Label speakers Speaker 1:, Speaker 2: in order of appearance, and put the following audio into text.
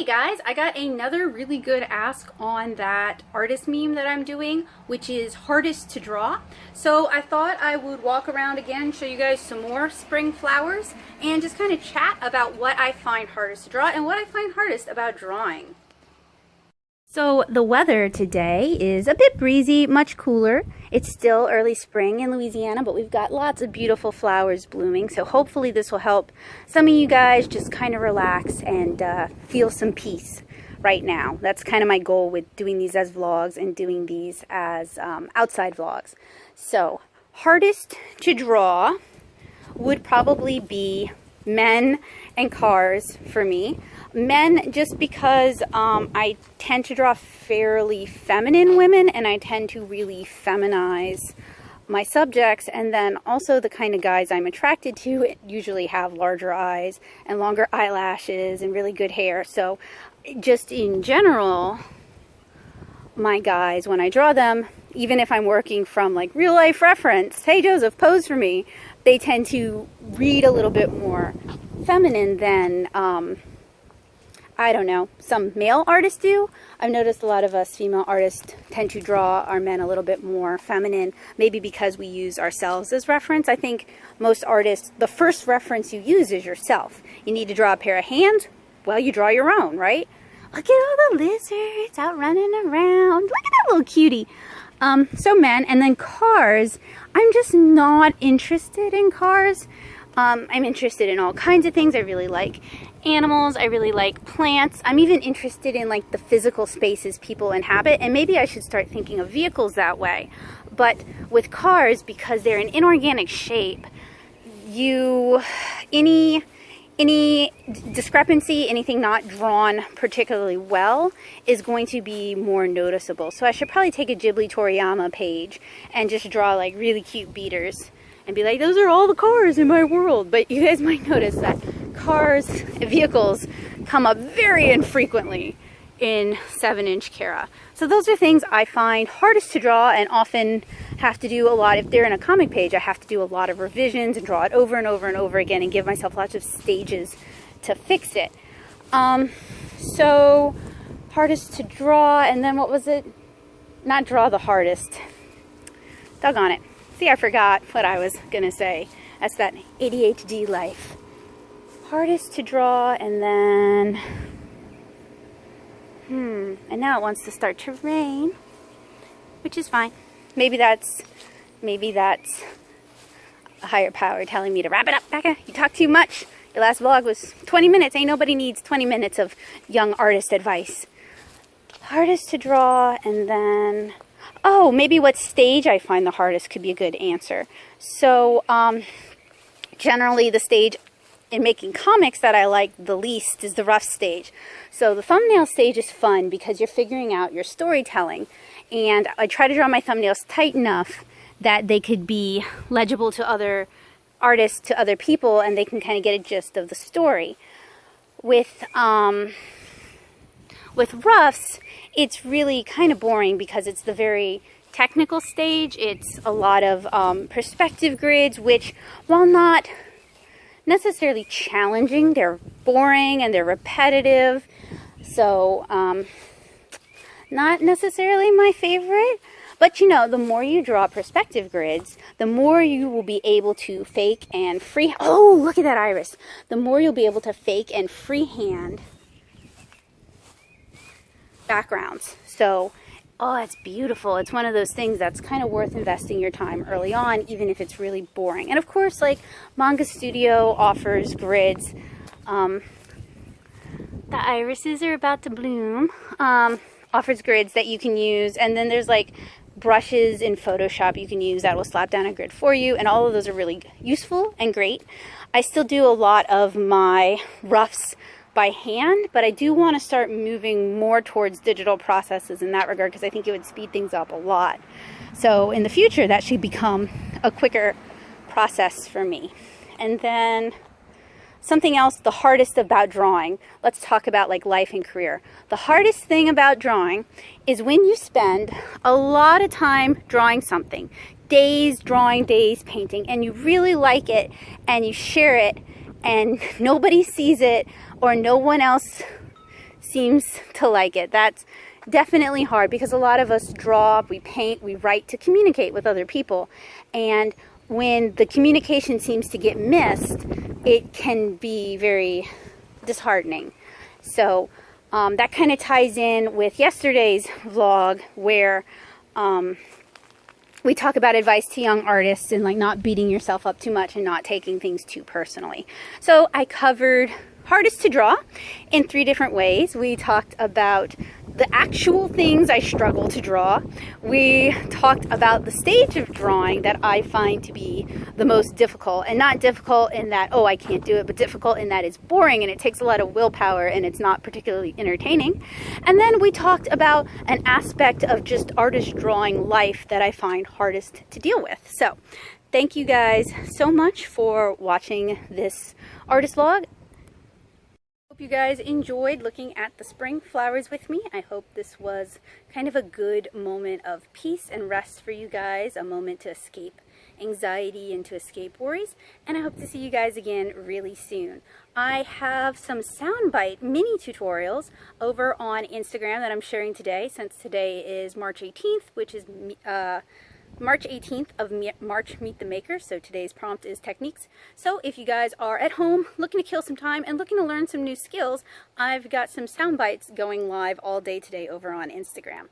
Speaker 1: Hey guys, I got another really good ask on that artist meme that I'm doing, which is hardest to draw. So I thought I would walk around again, show you guys some more spring flowers, and just kind of chat about what I find hardest to draw and what I find hardest about drawing. So the weather today is a bit breezy, much cooler. It's still early spring in Louisiana, but we've got lots of beautiful flowers blooming. So hopefully this will help some of you guys just kind of relax and feel some peace right now. That's kind of my goal with doing these as vlogs and doing these as outside vlogs. So hardest to draw would probably be men and cars for me. Men, just because I tend to draw fairly feminine women, and I tend to really feminize my subjects, and then also the kind of guys I'm attracted to usually have larger eyes and longer eyelashes and really good hair. So just in general, my guys, when I draw them, even if I'm working from like real life reference, hey Joseph, pose for me, they tend to read a little bit more feminine than I don't know, some male artists do. I've noticed a lot of us female artists tend to draw our men a little bit more feminine, maybe because we use ourselves as reference. I think most artists, the first reference you use is yourself. You need to draw a pair of hands, well, you draw your own, right? Look at all the lizards out running around. Look at that little cutie. So men, and then cars. I'm just not interested in cars. I'm interested in all kinds of things. I really like animals. I really like plants. I'm even interested in like the physical spaces people inhabit, and maybe I should start thinking of vehicles that way. But with cars, because they're an inorganic shape, any discrepancy, anything not drawn particularly well is going to be more noticeable. So I should probably take a Ghibli Toriyama page and just draw like really cute beaters and be like, those are all the cars in my world. But you guys might notice that cars, vehicles come up very infrequently in 7-inch Kara. So those are things I find hardest to draw, and often have to do a lot. If they're in a comic page, I have to do a lot of revisions and draw it over and over and over again and give myself lots of stages to fix it. So hardest to draw, and then what was it? Not draw the hardest. Doggone it. See, I forgot what I was gonna say. That's that ADHD life. Hardest to draw, and then and now it wants to start to rain, which is fine. Maybe that's a higher power telling me to wrap it up, Becca. You talk too much. Your last vlog was 20 minutes. Ain't nobody needs 20 minutes of young artist advice. Hardest to draw, and then oh, maybe what stage I find the hardest could be a good answer. So generally the stage in making comics that I like the least is the rough stage. So the thumbnail stage is fun because you're figuring out your storytelling, and I try to draw my thumbnails tight enough that they could be legible to other artists, to other people, and they can kind of get a gist of the story. With roughs, it's really kind of boring because it's the very technical stage. It's a lot of perspective grids, which, while not necessarily challenging, they're boring and they're repetitive. So not necessarily my favorite. But you know, the more you draw perspective grids, the more you will be able to fake and free. Oh, look at that iris. The more you'll be able to fake and freehand backgrounds. So, oh, it's beautiful. It's one of those things that's kind of worth investing your time early on, even if it's really boring. And of course, like Manga Studio offers grids. The irises are about to bloom. Offers grids that you can use, and then there's like brushes in Photoshop you can use that will slap down a grid for you, and all of those are really useful and great. I still do a lot of my roughs by hand, but I do want to start moving more towards digital processes in that regard, because I think it would speed things up a lot. So in the future, that should become a quicker process for me. And then something else, the hardest about drawing. Let's talk about like life and career. The hardest thing about drawing is when you spend a lot of time drawing something, days drawing, days painting, and you really like it, and you share it, and nobody sees it, or no one else seems to like it. That's definitely hard because a lot of us draw, we paint, we write to communicate with other people. And when the communication seems to get missed, it can be very disheartening. So that kind of ties in with yesterday's vlog where we talk about advice to young artists and like not beating yourself up too much and not taking things too personally. So I covered hardest to draw in 3 different ways. We talked about the actual things I struggle to draw. We talked about the stage of drawing that I find to be the most difficult, and not difficult in that, oh, I can't do it, but difficult in that it's boring and it takes a lot of willpower and it's not particularly entertaining. And then we talked about an aspect of just artist drawing life that I find hardest to deal with. So thank you guys so much for watching this artist vlog. Hope you guys enjoyed looking at the spring flowers with me. I hope this was kind of a good moment of peace and rest for you guys, a moment to escape anxiety and to escape worries, and I hope to see you guys again really soon. I have some soundbite mini tutorials over on Instagram that I'm sharing today, since today is March 18th, which is March 18th of March Meet the Maker, so today's prompt is techniques. So if you guys are at home looking to kill some time and looking to learn some new skills, I've got some sound bites going live all day today over on Instagram.